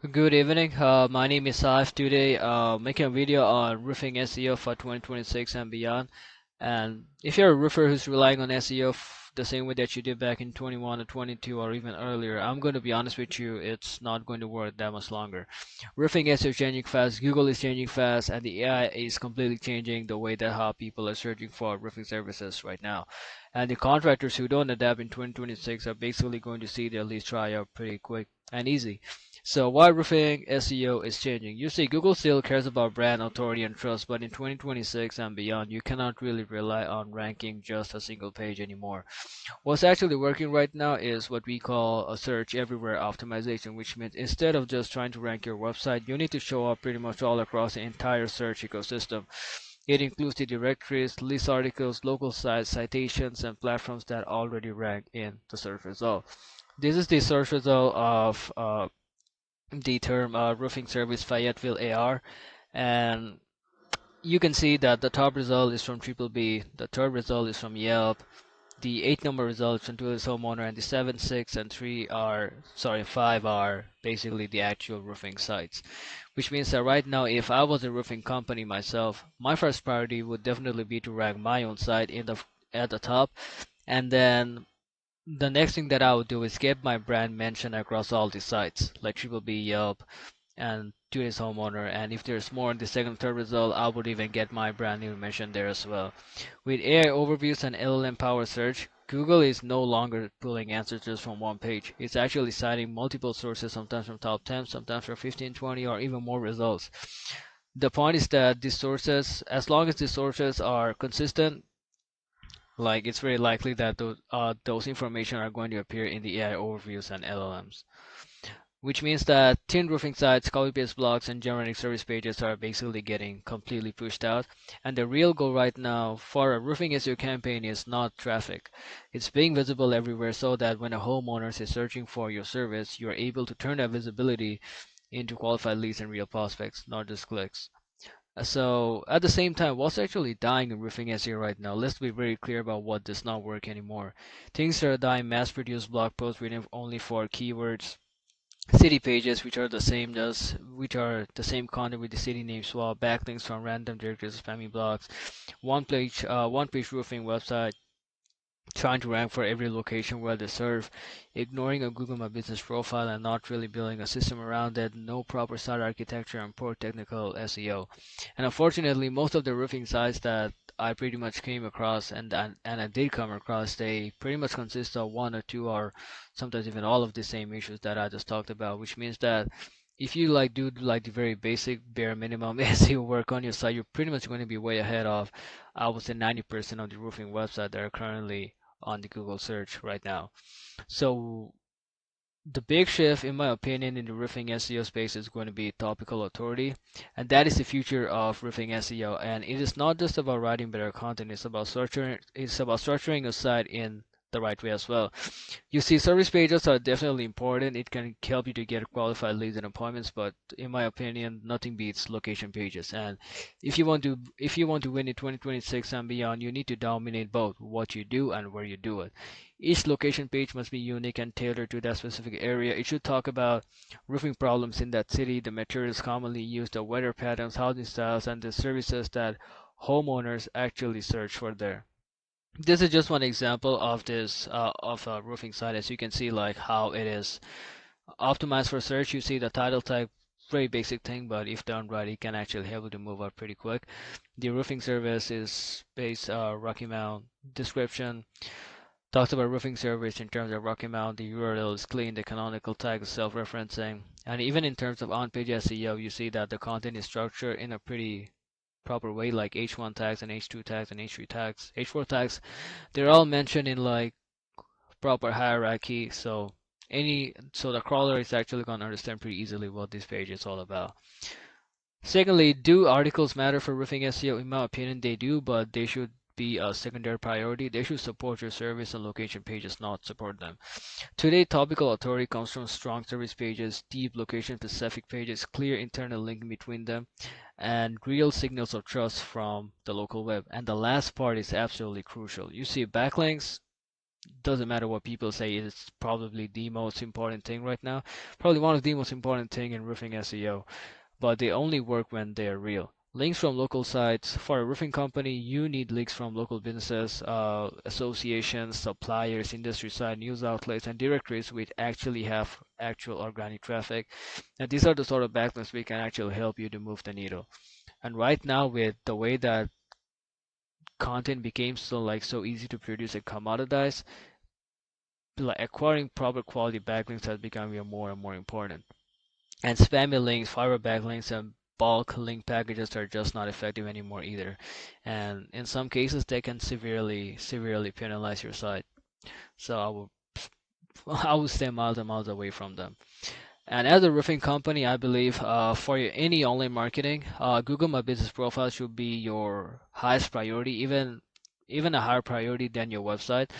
Good evening. My name is Saif. Today, making a video on roofing SEO for 2026 and beyond. And if you're a roofer who's relying on SEO the same way that you did back in 21 or 22 or even earlier, I'm going to be honest with you, it's not going to work that much longer. Roofing SEO is changing fast, Google is changing fast, and the AI is completely changing the way that how people are searching for roofing services right now. And the contractors who don't adapt in 2026 are basically going to see their leads dry up pretty quick and easy. So why roofing SEO is changing? You see, Google still cares about brand authority and trust, but in 2026 and beyond, you cannot really rely on ranking just a single page anymore. What's actually working right now is what we call a search everywhere optimization, which means instead of just trying to rank your website, you need to show up pretty much all across the entire search ecosystem. It includes the directories, list articles, local sites, citations, and platforms that already rank in the search result. This is the search result of the term roofing service Fayetteville AR, and you can see that the top result is from Triple B, the third result is from Yelp, the 8 number results from Tourist Homeowner, and the 7, 6, and 5 are basically the actual roofing sites. Which means that right now, if I was a roofing company myself, my first priority would definitely be to rank my own site at the top, and then the next thing that I would do is get my brand mentioned across all the sites, like Triple B, Yelp, and Tunis Homeowner. And if there's more in the second, third result, I would even get my brand name mentioned there as well. With AI overviews and LLM powered search, Google is no longer pulling answers just from one page. It's actually citing multiple sources, sometimes from top 10, sometimes from 15, 20, or even more results. The point is that these sources, as long as the sources are consistent, like it's very likely that those information are going to appear in the AI overviews and LLMs. Which means that thin roofing sites, copy-paste blogs, and generic service pages are basically getting completely pushed out. And the real goal right now for a roofing SEO campaign is not traffic. It's being visible everywhere so that when a homeowner is searching for your service, you're able to turn that visibility into qualified leads and real prospects, not just clicks. So at the same time, what's actually dying in roofing SEO right now? Let's be very clear about what does not work anymore. Things are dying: mass-produced blog posts written only for keywords, city pages which are the same content with the city name swap, backlinks from random directories, spammy blogs, one page roofing website trying to rank for every location where they serve, ignoring a Google My Business profile and not really building a system around it, no proper site architecture and poor technical SEO. And unfortunately, most of the roofing sites that I pretty much came across and I did come across, they pretty much consist of one or two or sometimes even all of the same issues that I just talked about, which means that if you do like the very basic bare minimum SEO work on your site, you're pretty much going to be way ahead of, I would say, 90% of the roofing websites that are currently on the Google search right now. So the big shift, in my opinion, in the roofing SEO space is going to be topical authority, and that is the future of roofing SEO. And it is not just about writing better content; It's about structuring a site in the right way as well. You see, service pages are definitely important. It can help you to get qualified leads and appointments, but in my opinion, nothing beats location pages. And if you want to win in 2026 and beyond, you need to dominate both what you do and where you do it. Each location page must be unique and tailored to that specific area. It should talk about roofing problems in that city, the materials commonly used, the weather patterns, housing styles, and the services that homeowners actually search for there. This is just one example of this of a roofing site. As you can see, like how it is optimized for search. You see the title type, very basic thing, but if done right, it can actually help you to move up pretty quick. The roofing service is based Rocky Mount. Description talks about roofing service in terms of Rocky Mount. The URL is clean. The canonical tag is self-referencing, and even in terms of on-page SEO, you see that the content is structured in a pretty proper way, like H1 tags and H2 tags and H3 tags, H4 tags. They're all mentioned in like proper hierarchy, so the crawler is actually going to understand pretty easily what this page is all about. Secondly, do articles matter for roofing SEO? In my opinion, they do, but they should be a secondary priority. They should support your service, and location pages not support them. Today, topical authority comes from strong service pages, deep location-specific pages, clear internal link between them, and real signals of trust from the local web. And the last part is absolutely crucial. You see, backlinks, doesn't matter what people say, it's probably the most important thing right now. Probably one of the most important thing in roofing SEO, but they only work when they are real. Links from local sites. For a roofing company, you need links from local businesses, associations, suppliers, industry side news outlets, and directories which actually have actual organic traffic. And these are the sort of backlinks we can actually help you to move the needle. And right now, with the way that content became so easy to produce and commoditize, like acquiring proper quality backlinks has become even more and more important. And spammy links, fiber backlinks, and bulk link packages are just not effective anymore either. And in some cases, they can severely penalize your site. So I would stay miles and miles away from them. And as a roofing company, I believe for any online marketing, Google My Business Profile should be your highest priority, even a higher priority than your website,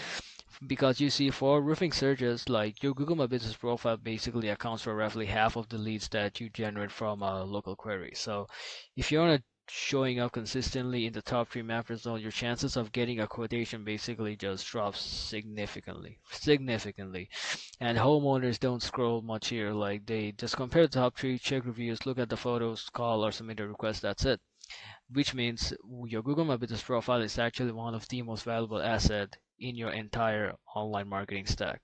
because you see for roofing searches, like your Google My Business Profile basically accounts for roughly half of the leads that you generate from a local query. So if you're not showing up consistently in the top three map results, your chances of getting a quotation basically just drops significantly. And homeowners don't scroll much here, like they just compare the top three, check reviews, look at the photos, call or submit a request, that's it. Which means your Google My Business Profile is actually one of the most valuable asset in your entire online marketing stack.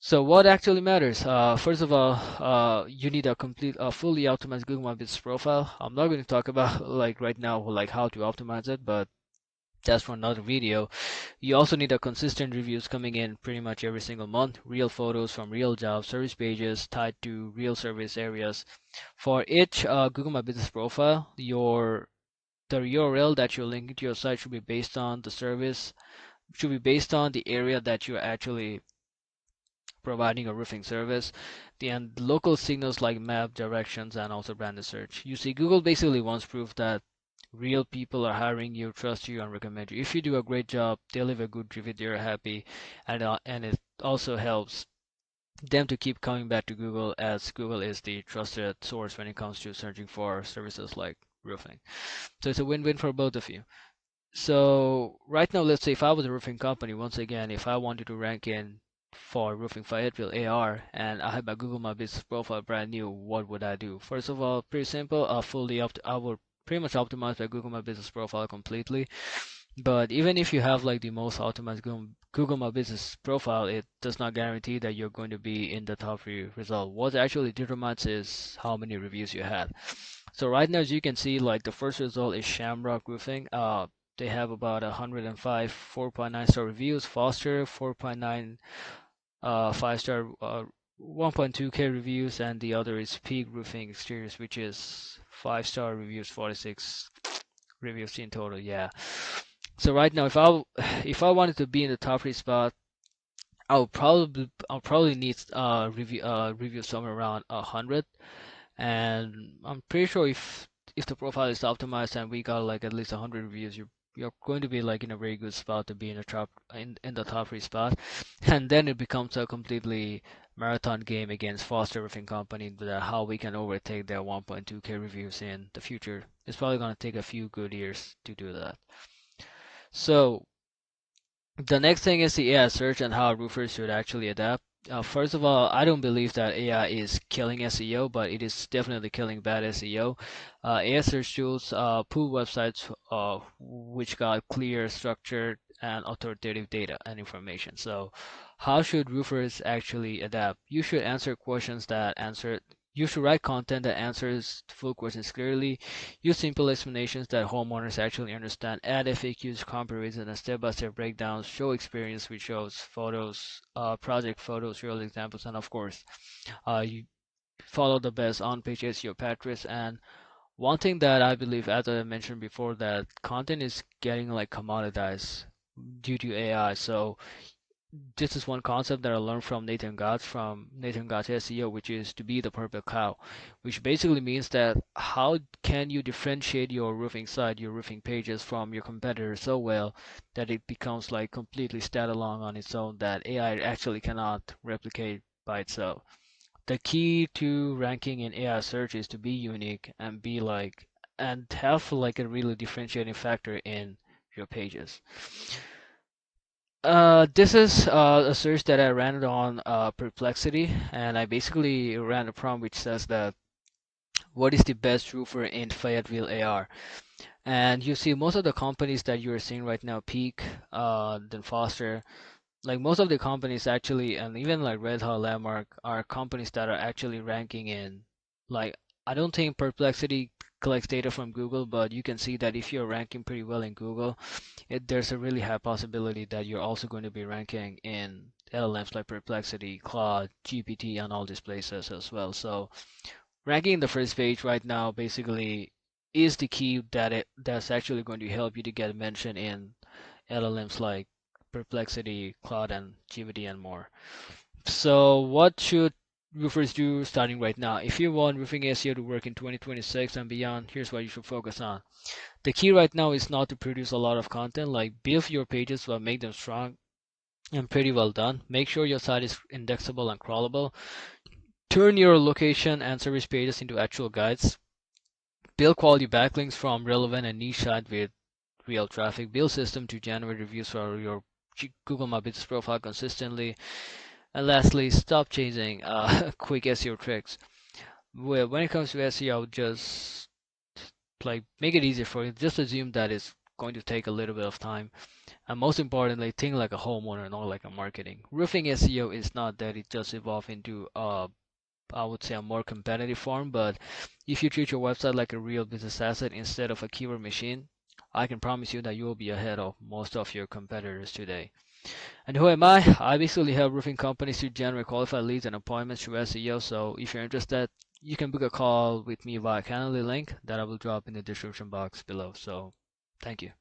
So what actually matters? First of all, you need a fully optimized Google My Business Profile. I'm not going to talk about like right now like how to optimize it, but that's for another video. You also need a consistent reviews coming in pretty much every single month, real photos from real jobs, service pages tied to real service areas. For each Google My Business Profile, the URL that you're linking to your site should be based on the service, should be based on the area that you're actually providing a roofing service, and local signals like map, directions, and also branded search. You see, Google basically wants proof that real people are hiring you, trust you, and recommend you. If you do a great job, they leave a good review, they're happy, and it also helps them to keep coming back to Google, as Google is the trusted source when it comes to searching for services like roofing. So it's a win-win for both of you. So right now, let's say if I was a roofing company, once again, if I wanted to rank in for roofing Fayetteville AR and I had my Google My Business Profile brand new, what would I do? First of all, pretty simple. I would pretty much optimize my Google My Business Profile completely. But even if you have like the most optimized Google My Business Profile, it does not guarantee that you're going to be in the top three result. What actually determines is how many reviews you had. So right now, as you can see, like the first result is Shamrock Roofing. They have about 105 4.9 star reviews. Foster 4.9 5 star 1.2k reviews, and the other is Peak Roofing Exteriors, which is 5 star reviews, 46 reviews in total. Yeah. So right now, if I wanted to be in the top three spot, I'll probably need review somewhere around 100. And I'm pretty sure if the profile is optimized and we got like at least 100 reviews, you're going to be like in a very good spot to be in the top three spot. And then it becomes a completely marathon game against Foster Roofing Company, that how we can overtake their 1.2k reviews in the future. It's probably going to take a few good years to do that. So the next thing is the AI search and how roofers should actually adapt. First of all, I don't believe that AI is killing SEO, but it is definitely killing bad SEO. AI search tools pull websites which got clear, structured, and authoritative data and information. So, how should roofers actually adapt? You should answer questions that answer. You should write content that answers full questions clearly. Use simple explanations that homeowners actually understand. Add FAQs, comparisons, and step-by-step breakdowns. Show experience, which shows photos, project photos, real examples, and of course, you follow the best on-page SEO practice. And one thing that I believe, as I mentioned before, that content is getting like commoditized due to AI. So this is one concept that I learned from Nathan Gott's SEO, which is to be the perfect cow, which basically means that how can you differentiate your roofing site, your roofing pages from your competitor so well that it becomes like completely standalone on its own that AI actually cannot replicate by itself. The key to ranking in AI search is to be unique and be like and have like a really differentiating factor in your pages. This is a search that I ran it on Perplexity, and I basically ran a prompt which says that what is the best roofer in Fayetteville, AR? And you see most of the companies that you're seeing right now, Peak, then Foster, like most of the companies actually, and even like Red Hat, Landmark, are companies that are actually ranking in, like, I don't think Perplexity collects data from Google, but you can see that if you're ranking pretty well in Google, there's a really high possibility that you're also going to be ranking in LLMs like Perplexity, Claude, GPT, and all these places as well. So ranking in the first page right now basically is the key that's actually going to help you to get mentioned in LLMs like Perplexity, Claude, and GPT, and more. So what should roofers do starting right now? If you want roofing SEO to work in 2026 and beyond, here's what you should focus on. The key right now is not to produce a lot of content, like build your pages but make them strong and pretty well done. Make sure your site is indexable and crawlable. Turn your location and service pages into actual guides. Build quality backlinks from relevant and niche sites with real traffic. Build system to generate reviews for your Google My Business profile consistently. And lastly, stop chasing quick SEO tricks. Well, when it comes to SEO, I would just like make it easier for you. Just assume that it's going to take a little bit of time. And most importantly, think like a homeowner, not like a marketing. Roofing SEO is not that it just evolved into I would say a more competitive form, but if you treat your website like a real business asset instead of a keyword machine, I can promise you that you will be ahead of most of your competitors today. And who am I? I basically help roofing companies to generate qualified leads and appointments through SEO. So if you're interested, you can book a call with me via Calendly link that I will drop in the description box below. So thank you.